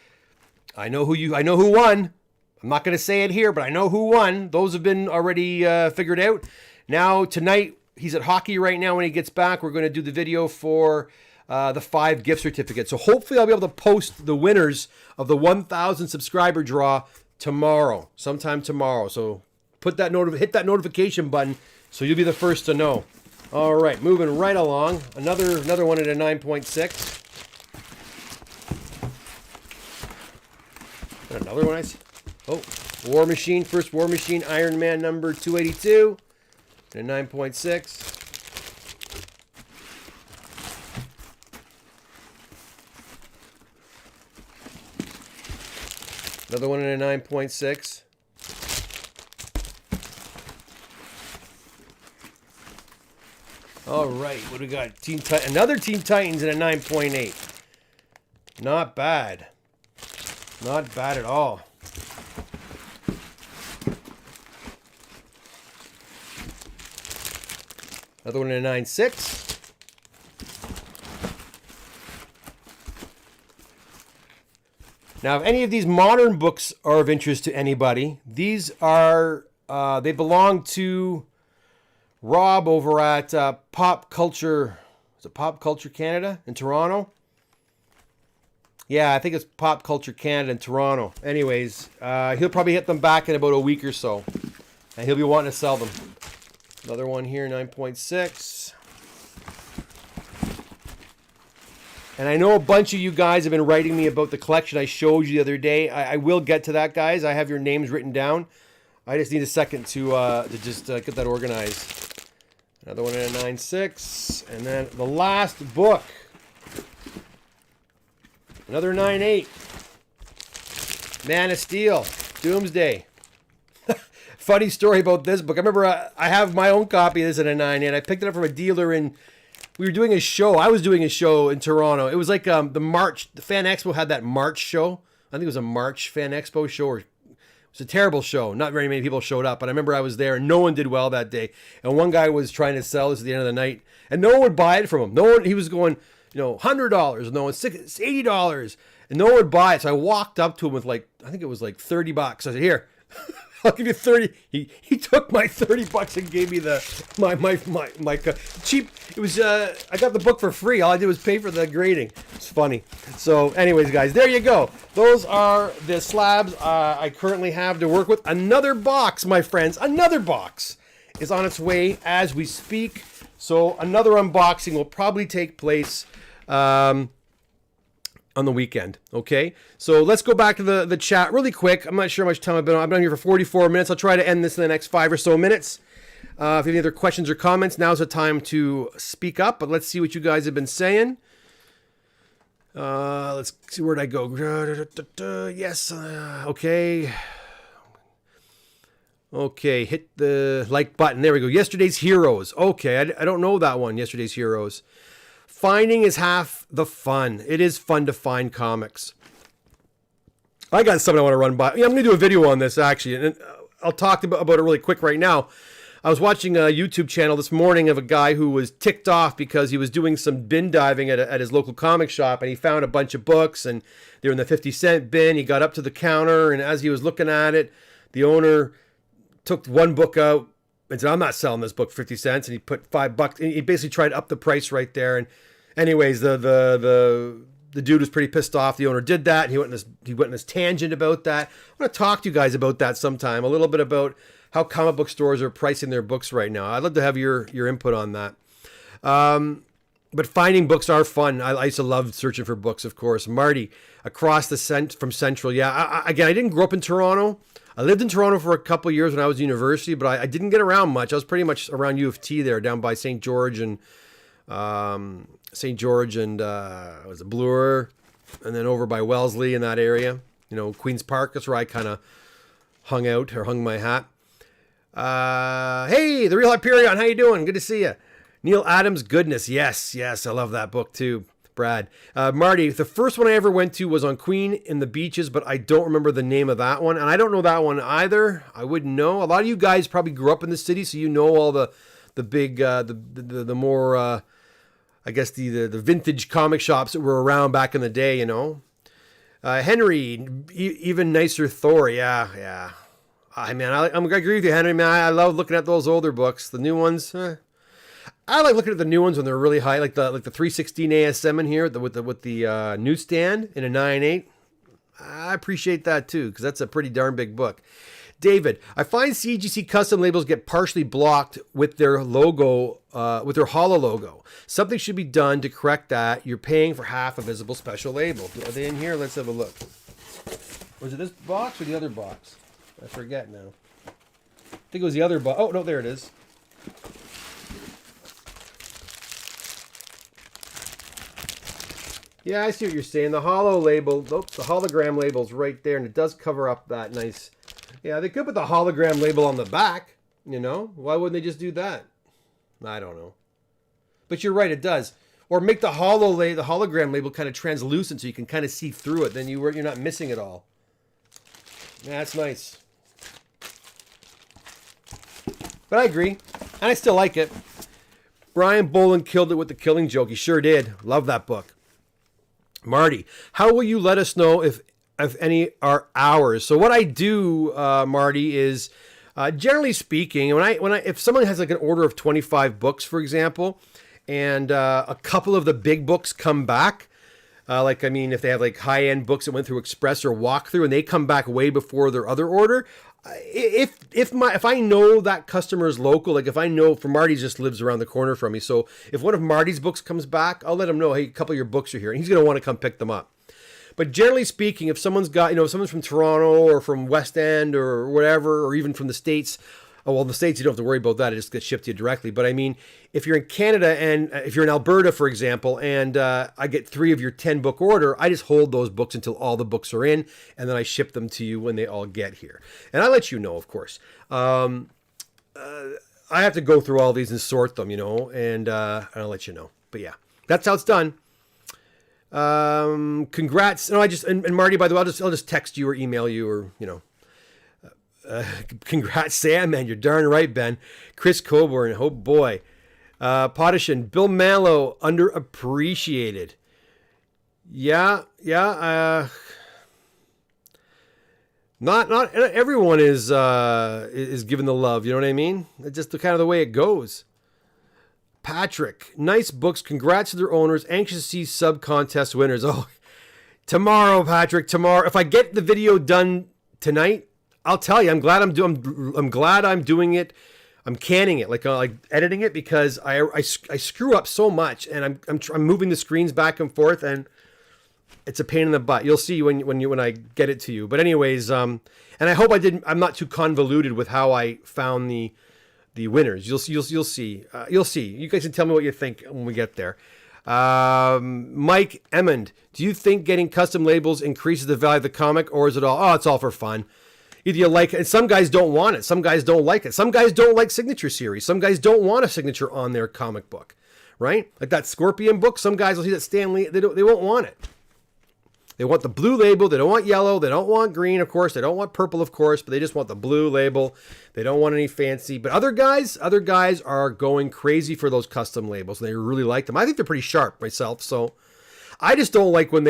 I know who won. I'm not going to say it here, but I know who won. Those have been already figured out. Now, tonight, he's at hockey right now. When he gets back, we're going to do the video for the 5 gift certificates. So hopefully I'll be able to post the winners of the 1,000 subscriber draw tomorrow, sometime tomorrow. So hit that notification button so you'll be the first to know. All right, moving right along. Another one at a 9.6. Another one oh, War Machine, first War Machine, Iron Man number 282, and a 9.6. Another one in a 9.6. All right, what do we got? Another Teen Titans in a 9.8. Not bad. Not bad at all. Another one in a 9.6. Now, if any of these modern books are of interest to anybody, these are They belong to Rob over at Pop Culture. Is it Pop Culture Canada in Toronto? Yeah, I think it's Pop Culture Canada in Toronto. Anyways, he'll probably hit them back in about a week or so. And he'll be wanting to sell them. Another one here, 9.6. And I know a bunch of you guys have been writing me about the collection I showed you the other day. I will get to that, guys. I have your names written down. I just need a second to just get that organized. Another one in a 9.6. And then the last book. Another 9.8. Man of Steel. Doomsday. Funny story about this book. I remember I have my own copy of this in a 9.8. I picked it up from a dealer in... We were doing a show. I was doing a show in Toronto. It was like the March... The Fan Expo had that March show. I think it was a March Fan Expo show. Or, it was a terrible show. Not very many people showed up. But I remember I was there and no one did well that day. And one guy was trying to sell this at the end of the night. And no one would buy it from him. No one... He was going... $100, no, it's $80, and no one would buy it. So I walked up to him with I think it was like $30. I said, "Here, I'll give you 30." He took my $30 and gave me my cheap. It was I got the book for free. All I did was pay for the grading. It's funny. So, anyways, guys, there you go. Those are the slabs I currently have to work with. Another box, my friends. Another box is on its way as we speak. So another unboxing will probably take place on the weekend. Okay, so let's go back to the chat really quick. I'm not sure how much time I've been here for 44 minutes. I'll try to end this in the next 5 or so minutes. If you have any other questions or comments, now's the time to speak up. But let's see what you guys have been saying. Let's see, where'd I go? Yes. Okay. Okay, hit the like button. There we go. Yesterday's Heroes. Okay, I don't know that one. Yesterday's Heroes. Finding is half the fun. It is fun to find comics. I got something I want to run by. Yeah, I'm going to do a video on this, actually. And I'll talk about it really quick right now. I was watching a YouTube channel this morning of a guy who was ticked off because he was doing some bin diving at his local comic shop. And he found a bunch of books. And they were in the 50-cent bin. He got up to the counter. And as he was looking at it, the owner... took one book out and said, "I'm not selling this book for 50 cents." And he put $5. And he basically tried to up the price right there. And anyways, the dude was pretty pissed off. The owner did that. And he went in this tangent about that. I want to talk to you guys about that sometime. A little bit about how comic book stores are pricing their books right now. I'd love to have your input on that. But finding books are fun. I used to love searching for books, of course. Marty, across from Central. Yeah, I didn't grow up in Toronto. I lived in Toronto for a couple of years when I was in university, but I didn't get around much. I was pretty much around U of T there, down by St. George and was it Bloor, and then over by Wellesley in that area. Queen's Park. That's where I kind of hung out or hung my hat. Hey, The Real Hyperion. How you doing? Good to see you. Neil Adams' Goodness. Yes, I love that book too. Brad. Marty, the first one I ever went to was on Queen in the Beaches, but I don't remember the name of that one. And I don't know that one either. I wouldn't know. A lot of you guys probably grew up in the city, so you know all the big, the more, I guess, the vintage comic shops that were around back in the day, Henry, Even Nicer Thor. Yeah. I'm agree with you, Henry, man. I love looking at those older books. The new ones, I like looking at the new ones when they're really high, like the 316 ASM in here with the newsstand in a 9.8. I appreciate that too, because that's a pretty darn big book. David, I find CGC custom labels get partially blocked with their logo, with their hollow logo. Something should be done to correct that. You're paying for half a visible special label. Are they in here? Let's have a look. Was it this box or the other box? I forget now. I think it was the other box. Oh, no, there it is. Yeah, I see what you're saying. The hollow label, the hologram label's right there, and it does cover up that nice. Yeah, they could put the hologram label on the back, Why wouldn't they just do that? I don't know. But you're right, it does. Or make the hologram label kind of translucent so you can kind of see through it. Then you're not missing it all. Yeah, that's nice. But I agree, and I still like it. Brian Boland killed it with The Killing Joke. He sure did. Love that book. Marty, how will you let us know if any are ours? So what I do, Marty, is Generally speaking, if someone has like an order of 25 books, for example, and a couple of the big books come back, if they have like high-end books that went through Express or Walkthrough and they come back way before their other order, if I know that customer is local, like if I know, for Marty just lives around the corner from me, so if one of Marty's books comes back, I'll let him know, hey, a couple of your books are here, and he's going to want to come pick them up. But generally speaking, if someone's got, if someone's from Toronto or from West End or whatever, or even from the States, the States, you don't have to worry about that. It just gets shipped to you directly. But I mean, if you're in Canada and if you're in Alberta, for example, and I get 3 of your 10 book order, I just hold those books until all the books are in, and then I ship them to you when they all get here. And I let you know, of course. I have to go through all these and sort them, and I'll let you know. But yeah, that's how it's done. Congrats. No, and Marty, by the way, I'll just text you or email you or, congrats, Sam, man. You're darn right, Ben. Chris Coburn. Oh, boy. Potishin. Bill Mallow. Underappreciated. Yeah. Not everyone is given the love. You know what I mean? It's just the kind of the way it goes. Patrick. Nice books. Congrats to their owners. Anxious to see sub-contest winners. Oh, tomorrow, Patrick. Tomorrow. If I get the video done tonight, I'll tell you, I'm glad I'm doing it. I'm canning it, like editing it, because I screw up so much, and I'm moving the screens back and forth, and it's a pain in the butt. You'll see when I get it to you. But anyways, and I hope I'm not too convoluted with how I found the winners. You'll see. You'll see. You guys can tell me what you think when we get there. Mike Emmond, do you think getting custom labels increases the value of the comic, or is it all? Oh, it's all for fun. Either you like it, and some guys don't want it. Some guys don't like it. Some guys don't like signature series. Some guys don't want a signature on their comic book, right? Like that Scorpion book. Some guys will see that Stan Lee. They won't want it. They want the blue label. They don't want yellow. They don't want green, of course. They don't want purple, of course. But they just want the blue label. They don't want any fancy. But other guys are going crazy for those custom labels. And they really like them. I think they're pretty sharp myself. So I just don't like when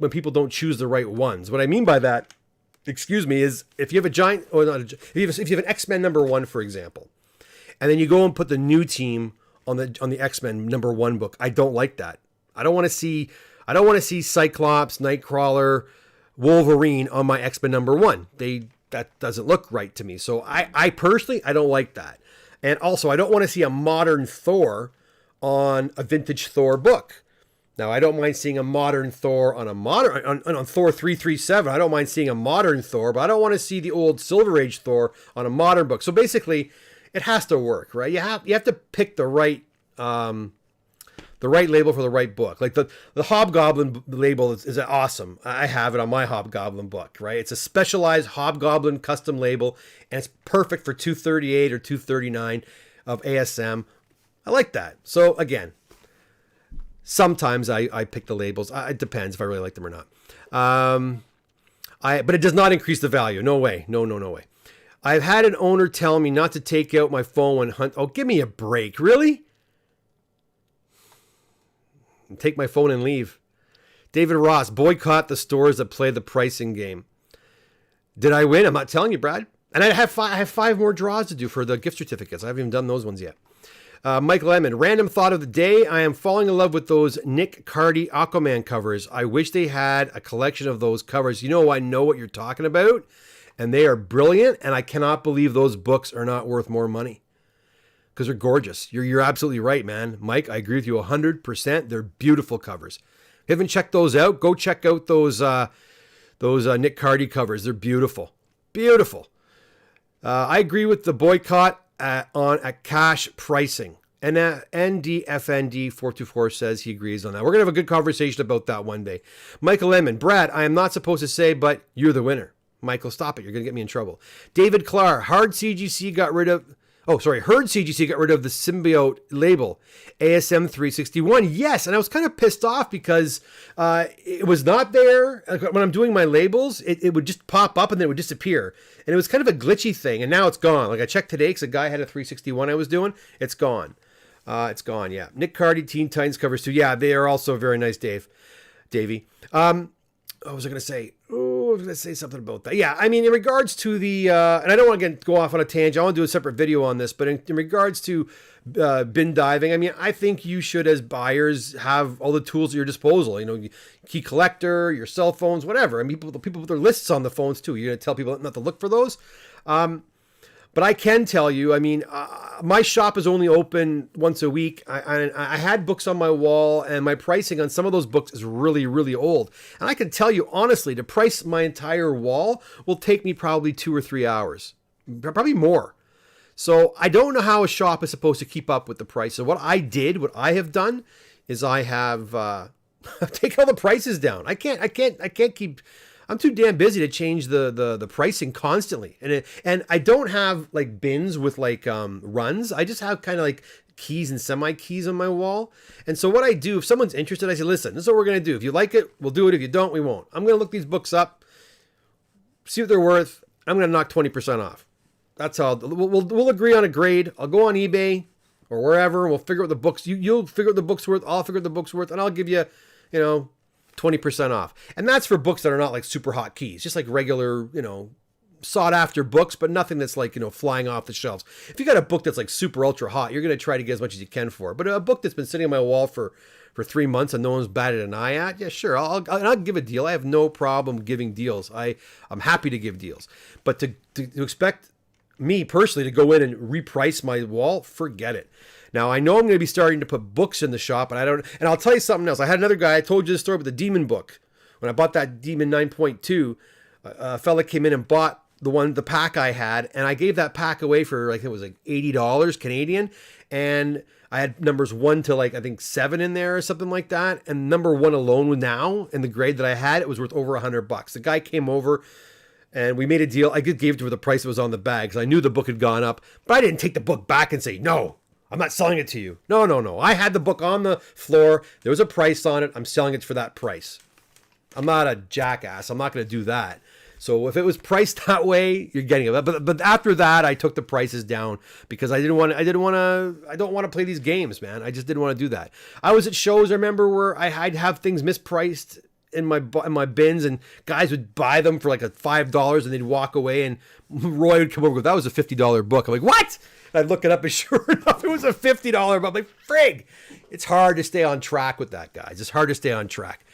people don't choose the right ones. What I mean by that, is if you have a giant, or not, if you have an X-Men #1, for example, and then you go and put the new team on the X-Men #1 book, I don't like that. I don't want to see Cyclops, Nightcrawler, Wolverine on my X-Men #1. That doesn't look right to me. So I personally, I don't like that. And also, I don't want to see a modern Thor on a vintage Thor book. Now, I don't mind seeing a modern Thor on Thor 337. I don't mind seeing a modern Thor, but I don't want to see the old Silver Age Thor on a modern book. So basically, it has to work, right? You have to pick the right label for the right book. Like the Hobgoblin label is awesome. I have it on my Hobgoblin book, right? It's a specialized Hobgoblin custom label, and it's perfect for 238 or 239 of ASM. I like that. So again, sometimes I pick the labels. It depends if I really like them or not. But it does not increase the value. No way. No way. I've had an owner tell me not to take out my phone when hunt. Oh, give me a break. Really? Take my phone and leave. David Ross, boycott the stores that play the pricing game. Did I win? I'm not telling you, Brad. And I have 5 more draws to do for the gift certificates. I haven't even done those ones yet. Mike Lemon, random thought of the day. I am falling in love with those Nick Cardy Aquaman covers. I wish they had a collection of those covers. I know what you're talking about, and they are brilliant, and I cannot believe those books are not worth more money because they're gorgeous. You're absolutely right, man. Mike, I agree with you 100%. They're beautiful covers. If you haven't checked those out, go check out those Nick Cardy covers. They're beautiful. Beautiful. I agree with the boycott at cash pricing. And NDFND424 says he agrees on that. We're going to have a good conversation about that one day. Michael Lemon, Brad, I am not supposed to say, but you're the winner. Michael, stop it. You're going to get me in trouble. David Clark, Heard CGC got rid of the symbiote label. ASM 361. Yes, and I was kind of pissed off because it was not there. When I'm doing my labels, it would just pop up and then it would disappear. And it was kind of a glitchy thing, and now it's gone. Like I checked today because a guy had a 361 I was doing. It's gone. It's gone, yeah. Nick Cardy, Teen Titans covers too. Yeah, they are also very nice, Davey. What was I going to say? Oh, was going to say something about that. Yeah, I mean, in regards to the, and I don't want to go off on a tangent. I want to do a separate video on this, but in regards to bin diving, I mean, I think you should, as buyers, have all the tools at your disposal. You know, key collector, your cell phones, whatever. I mean, people put their lists on the phones too. You're going to tell people not to look for those. But I can tell you, I mean, my shop is only open once a week. I had books on my wall, and my pricing on some of those books is really, really old. And I can tell you, honestly, to price my entire wall will take me probably 2 or 3 hours, probably more. So I don't know how a shop is supposed to keep up with the price. So what I have done is I have take all the prices down. I can't keep... I'm too damn busy to change the pricing constantly. And I don't have like bins with like runs. I just have kind of like keys and semi-keys on my wall. And so what I do, if someone's interested, I say, listen, this is what we're going to do. If you like it, we'll do it. If you don't, we won't. I'm going to look these books up, see what they're worth. I'm going to knock 20% off. That's how we'll agree on a grade. I'll go on eBay or wherever. We'll figure out the books. You'll figure out the book's worth. I'll figure out the book's worth. And I'll give you, 20% off. And that's for books that are not like super hot keys, just like regular, sought after books, but nothing that's like, flying off the shelves. If you got a book that's like super ultra hot, you're going to try to get as much as you can for it. But a book that's been sitting on my wall for 3 months and no one's batted an eye at, yeah, sure. I'll give a deal. I have no problem giving deals. I'm happy to give deals, but to expect me personally to go in and reprice my wall, forget it. Now, I know I'm going to be starting to put books in the shop, and I'll tell you something else. I had another guy, I told you the story with the Demon book. When I bought that Demon 9.2, a fella came in and bought the pack I had, and I gave that pack away for, it was like $80 Canadian, and I had numbers 1 to I think 7 in there or something like that, and number 1 alone now, in the grade that I had, it was worth over $100. The guy came over, and we made a deal. I gave it to her the price that was on the bag, because I knew the book had gone up, but I didn't take the book back and say, no, I'm not selling it to you. No. I had the book on the floor. There was a price on it. I'm selling it for that price. I'm not a jackass. I'm not going to do that. So if it was priced that way, you're getting it. But after that, I took the prices down because I don't want to play these games, man. I just didn't want to do that. I was at shows, I remember, where I'd have things mispriced in my bins, and guys would buy them for like $5 and they'd walk away, and Roy would come over and go, that was a $50 book. I'm like, what? And I'd look it up, and sure enough, it was a $50 book. I'm like, frig! It's hard to stay on track with that, guys. It's hard to stay on track.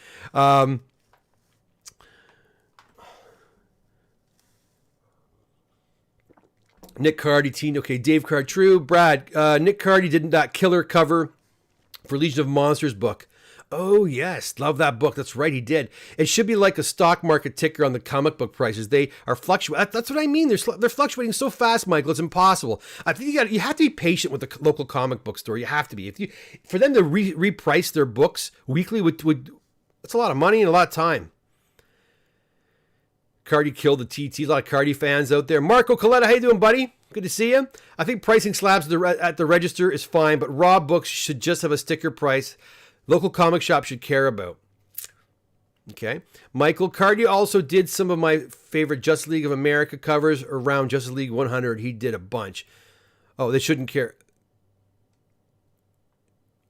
Nick Cardy, teen. Okay, Dave Card, true. Brad, Nick Cardy did that killer cover for Legion of Monsters book. Oh, yes. Love that book. That's right. He did. It should be like a stock market ticker on the comic book prices. They are fluctuating. That's what I mean. They're fluctuating so fast, Michael. It's impossible. I think you have to be patient with the local comic book store. You have to be. For them to reprice their books weekly that's a lot of money and a lot of time. Cardi killed the TT. A lot of Cardi fans out there. Marco Coletta, how you doing, buddy? Good to see you. I think pricing slabs at the register is fine, but raw books should just have a sticker price. Local comic shop should care about. Okay. Michael Cardi also did some of my favorite Justice League of America covers around Justice League 100. He did a bunch. Oh, they shouldn't care.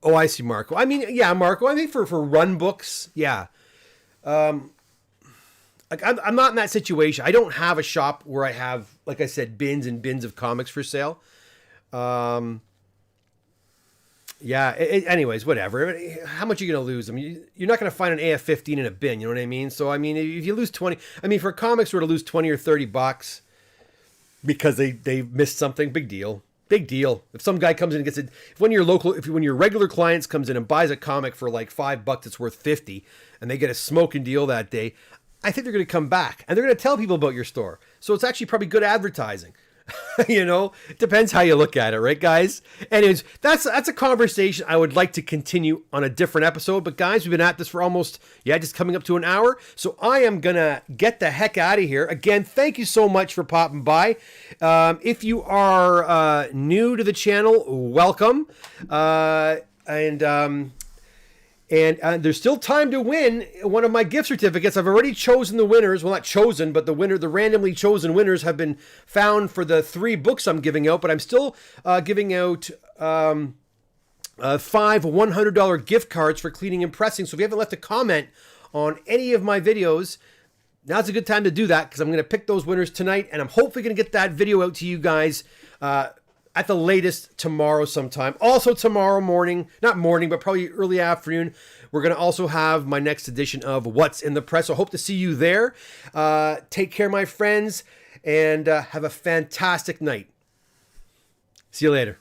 Oh, I see, Marco. I mean, yeah, Marco. I think for run books, yeah. I'm not in that situation. I don't have a shop where I have, like I said, bins and bins of comics for sale. Yeah. Anyways, whatever. How much are you going to lose? I mean, you're not going to find an AF-15 in a bin. You know what I mean? So, I mean, if you lose 20, I mean, for comics, we're to lose 20 or $30 because they missed something. Big deal. Big deal. If some guy comes in and gets it, when your regular clients comes in and buys a comic for like $5, it's worth 50, and they get a smoking deal that day, I think they're going to come back and they're going to tell people about your store. So it's actually probably good advertising. It depends how you look at it, right, guys? Anyways, that's a conversation I would like to continue on a different episode. But guys, we've been at this for almost, just coming up to an hour. So I am going to get the heck out of here. Again, thank you so much for popping by. If you are new to the channel, welcome. And there's still time to win one of my gift certificates. I've already chosen the winners. Well, not chosen, but the randomly chosen winners have been found for the 3 books I'm giving out. But I'm still giving out 5 $100 gift cards for cleaning and pressing. So if you haven't left a comment on any of my videos, now's a good time to do that because I'm going to pick those winners tonight, and I'm hopefully going to get that video out to you guys at the latest tomorrow sometime. Also tomorrow morning, not morning, but probably early afternoon, we're going to also have my next edition of What's in the Press. So hope to see you there. Take care, my friends, and have a fantastic night. See you later.